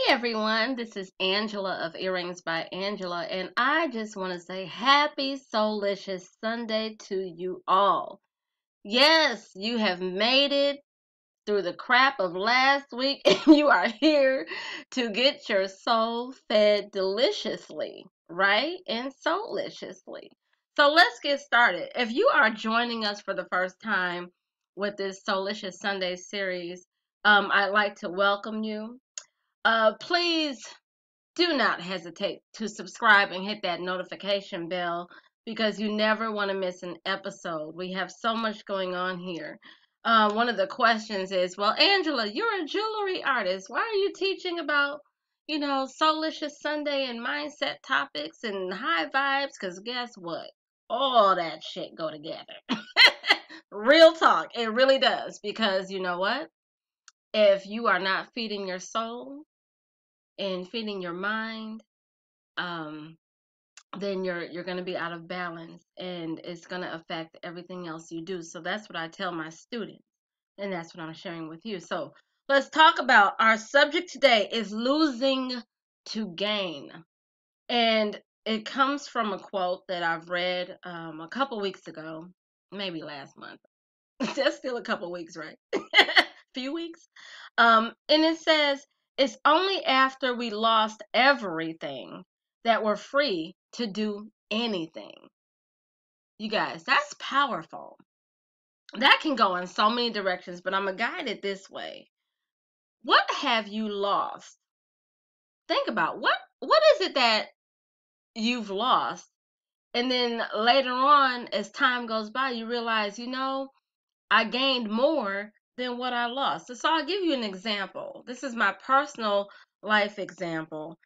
Everyone, this is Angela of Earrings by Angela, and I just want to say happy Soulicious Sunday to you all. Yes, you have made it through the crap of last week, and you are here to get your soul fed deliciously, right? And souliciously. So let's get started. If you are joining us for the first time with this Soulicious Sunday series, I'd like to welcome you. Please do not hesitate to subscribe and hit that notification bell because you never want to miss an episode. We have so much going on here. One of the questions is, well, Angela, you're a jewelry artist. Why are you teaching about, Soulicious Sunday and mindset topics and high vibes? Because guess what? All that shit go together. Real talk. It really does. Because you know what? If you are not feeding your soul, and feeding your mind, um, then you're going to be out of balance, and it's going to affect everything else you do. So that's what I tell my students, and that's what I'm sharing with you. So let's talk about our subject today is losing to gain, and it comes from a quote that I've read a couple weeks ago, maybe last month. That's still a couple weeks, right? Few weeks. And it says, it's only after we lost everything that we're free to do anything. You guys, that's powerful. That can go in so many directions, but I'm going to guide it this way. What have you lost? Think about what is it that you've lost? And then later on, as time goes by, you realize, I gained more than what I lost. So I'll give you an example. This is my personal life example.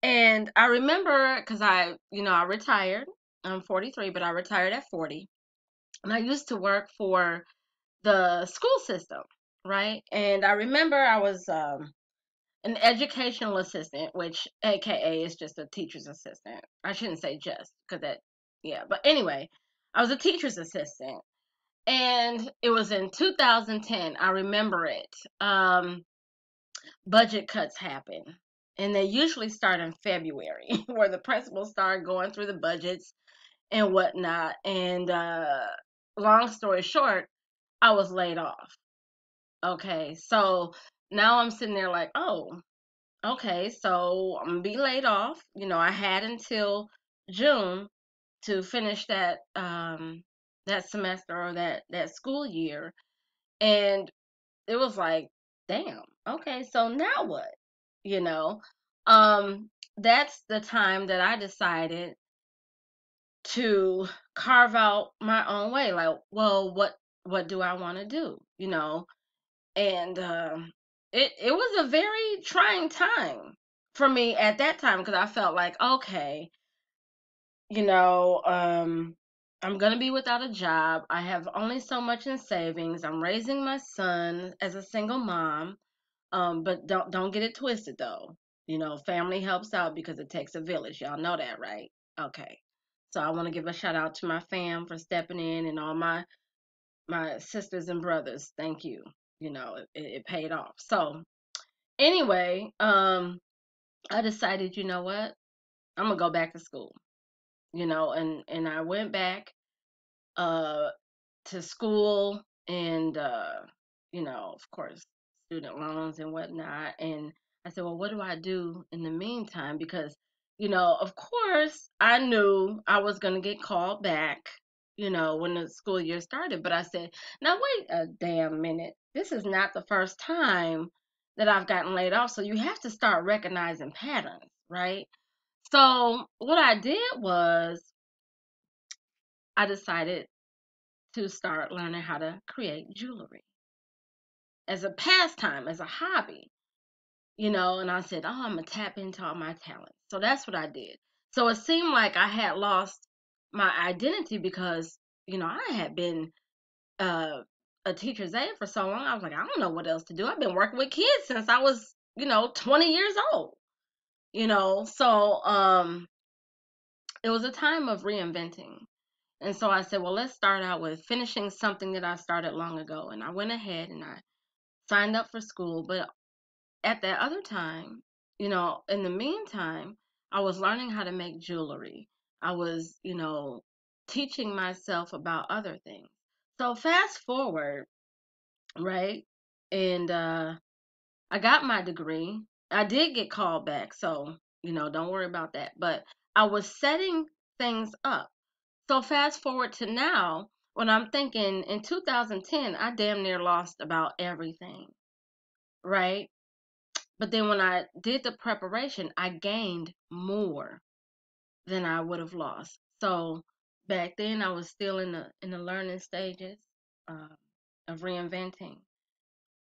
And I remember because I retired. I'm 43, but I retired at 40. And I used to work for the school system, right? And I remember I was an educational assistant, which AKA is just a teacher's assistant. I shouldn't say just because yeah. But anyway, I was a teacher's assistant. And it was in 2010. I remember it. Budget cuts happen. And they usually start in February, where the principals start going through the budgets and whatnot. And long story short, I was laid off. Okay, so now I'm sitting there like, oh, okay, so I'm gonna be laid off. I had until June to finish that semester or that school year. And it was like, damn, okay, so now what? You know? Um, that's the time that I decided to carve out my own way. Like, well, what do I want to do? And it was a very trying time for me at that time because I felt like, okay, you know, um, I'm gonna be without a job. I have only so much in savings. I'm raising my son as a single mom. But don't get it twisted though. Family helps out because it takes a village. Y'all know that, right? Okay. So I want to give a shout out to my fam for stepping in and all my sisters and brothers. Thank you. It paid off. So anyway, I decided, you know what? I'm gonna go back to school. And I went back uh to school and of course student loans and whatnot. And I said, well, what do I do in the meantime? Because of course I knew I was going to get called back when the school year started. But I said, now wait a damn minute, this is not the first time that I've gotten laid off, so you have to start recognizing patterns, right? So what I did was I decided to start learning how to create jewelry as a pastime, as a hobby, and I said, oh, I'm going to tap into all my talents. So that's what I did. So it seemed like I had lost my identity because, I had been uh, a teacher's aide for so long. I was like, I don't know what else to do. I've been working with kids since I was, 20 years old, So it was a time of reinventing. And so I said, well, let's start out with finishing something that I started long ago. And I went ahead and I signed up for school. But at that other time, in the meantime, I was learning how to make jewelry. I was, teaching myself about other things. So fast forward, right? And I got my degree. I did get called back, so, don't worry about that. But I was setting things up. So fast forward to now, when I'm thinking in 2010, I damn near lost about everything, right? But then when I did the preparation, I gained more than I would have lost. So back then, I was still in the learning stages um, of reinventing.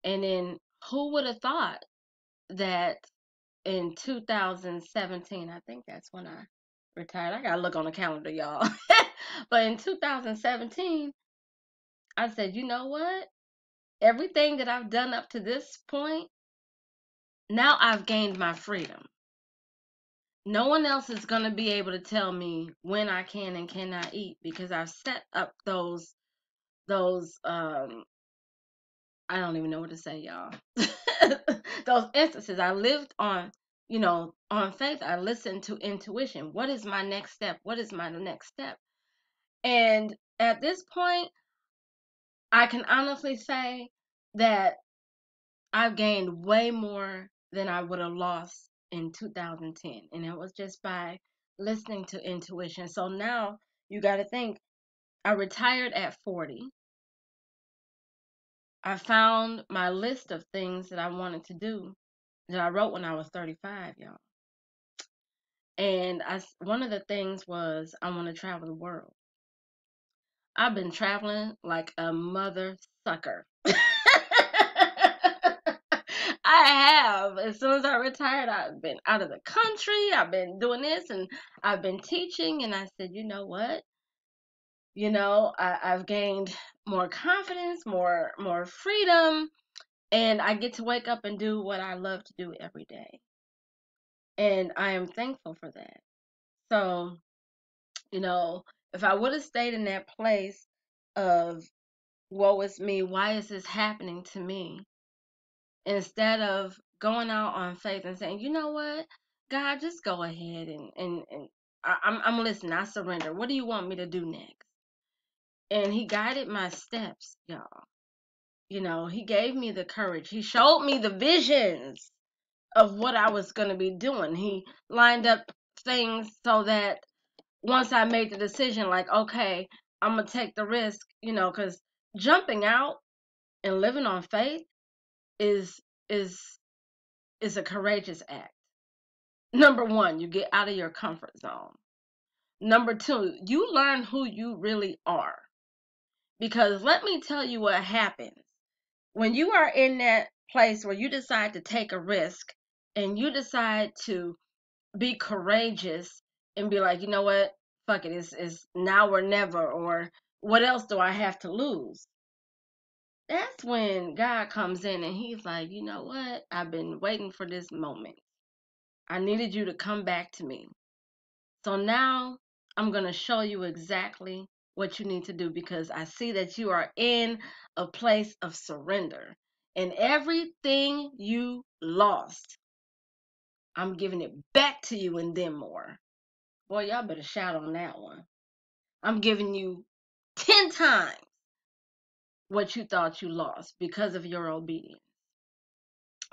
And then who would have thought that in 2017, I think that's when I retired. I gotta look on the calendar, y'all. But in 2017, I said, you know what? Everything that I've done up to this point, now I've gained my freedom. No one else is going to be able to tell me when I can and cannot eat because I've set up those I don't even know what to say, y'all. Those instances I lived on faith. I listened to intuition. What is my next step? What is my next step? And at this point, I can honestly say that I've gained way more than I would have lost in 2010. And it was just by listening to intuition. So now you got to think I retired at 40. I found my list of things that I wanted to do that I wrote when I was 35, y'all. And one of the things was I want to travel the world. I've been traveling like a mother sucker. I have. As soon as I retired, I've been out of the country. I've been doing this and I've been teaching. And I said, you know what? I've gained more confidence, more freedom, and I get to wake up and do what I love to do every day. And I am thankful for that. So, you know, if I would have stayed in that place of woe is me, why is this happening to me? Instead of going out on faith and saying, you know what, God, just go ahead and I'm listening. I surrender. What do you want me to do next? And He guided my steps, y'all. He gave me the courage. He showed me the visions of what I was going to be doing. He lined up things so that once I made the decision, like, okay, I'm going to take the risk, because jumping out and living on faith is is is a courageous act. Number one, you get out of your comfort zone. Number two, you learn who you really are. Because let me tell you what happens when you are in that place where you decide to take a risk and you decide to be courageous and be like, you know what, fuck it, it's now or never, or what else do I have to lose? That's when God comes in and He's like, you know what, I've been waiting for this moment. I needed you to come back to me. So now I'm going to show you exactly what you need to do because I see that you are in a place of surrender. And everything you lost, I'm giving it back to you and then more. Boy, y'all better shout on that one. I'm giving you 10 times what you thought you lost because of your obedience.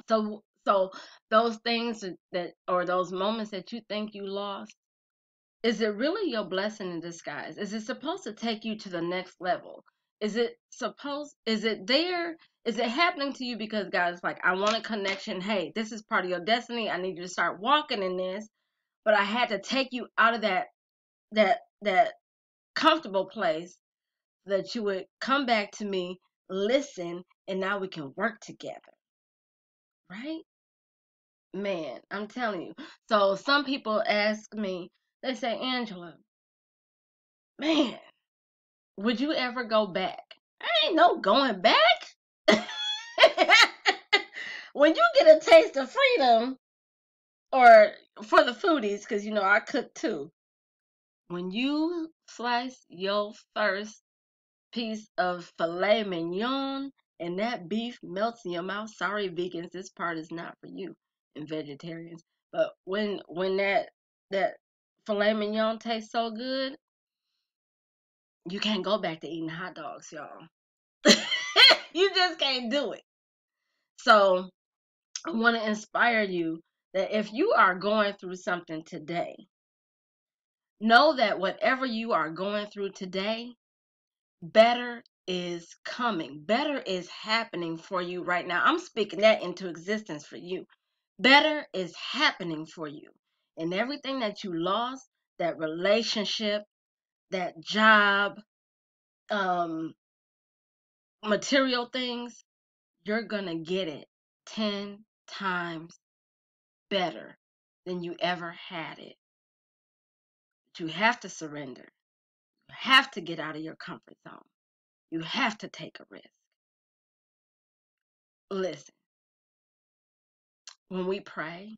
So those things that or those moments that you think you lost, is it really your blessing in disguise? Is it supposed to take you to the next level? Is it there? Is it happening to you because God is like, I want a connection. Hey, this is part of your destiny. I need you to start walking in this. But I had to take you out of that comfortable place that you would come back to me, listen, and now we can work together. Right? Man, I'm telling you. So some people ask me, they say, Angela, man, would you ever go back? I ain't no going back. When you get a taste of freedom, or for the foodies, because I cook too. When you slice your first piece of filet mignon and that beef melts in your mouth, sorry, vegans, this part is not for you. and vegetarians. But when that filet mignon tastes so good, you can't go back to eating hot dogs, y'all. You just can't do it. So I want to inspire you that if you are going through something today, know that whatever you are going through today, better is coming. Better is happening for you right now. I'm speaking that into existence for you. Better is happening for you. And everything that you lost, that relationship, that job, um, material things, you're going to get it 10 times better than you ever had it. But you have to surrender. You have to get out of your comfort zone. You have to take a risk. Listen, when we pray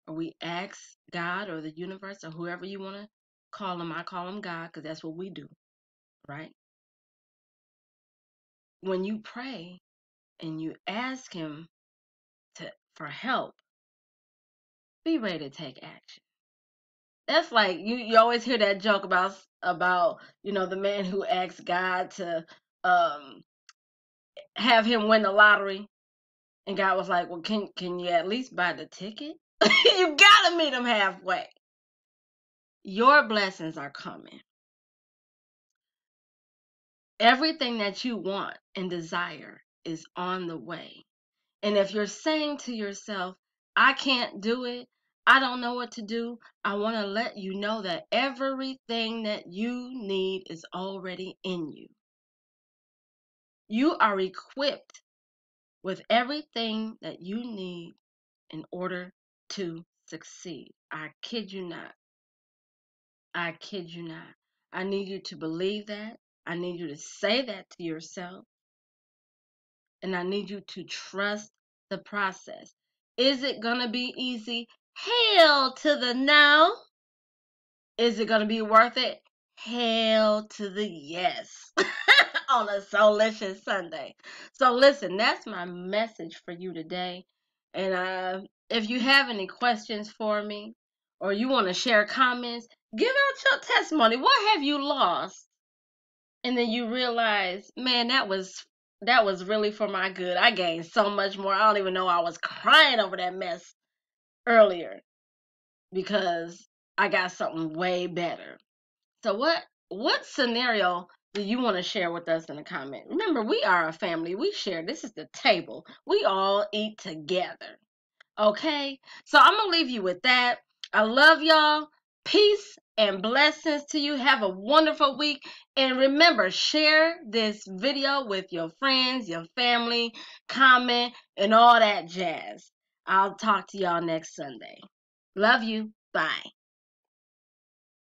or we ask God or the universe or whoever you want to call him, I call him God because that's what we do, right? When you pray and you ask him for help, be ready to take action. That's like you always hear that joke about the man who asked God to um have him win the lottery, and God was like, well, can you at least buy the ticket? You gotta meet him halfway. Your blessings are coming. Everything that you want and desire is on the way. And if you're saying to yourself, I can't do it, I don't know what to do, I want to let you know that everything that you need is already in you. You are equipped with everything that you need in order to succeed. I kid you not. I kid you not. I need you to believe that. I need you to say that to yourself. And I need you to trust the process. Is it going to be easy? Hell to the no. Is it going to be worth it? Hell to the yes. On a Soulicious Sunday. So listen, that's my message for you today. And if you have any questions for me or you want to share comments, give out your testimony. What have you lost? And then you realize, man, that was really for my good. I gained so much more. I don't even know I was crying over that mess earlier because I got something way better. So what scenario do you want to share with us in the comment? Remember, we are a family. We share. This is the table. We all eat together. Okay? So I'm going to leave you with that. I love y'all. Peace and blessings to you. Have a wonderful week. And remember, share this video with your friends, your family, comment, and all that jazz. I'll talk to y'all next Sunday. Love you. Bye.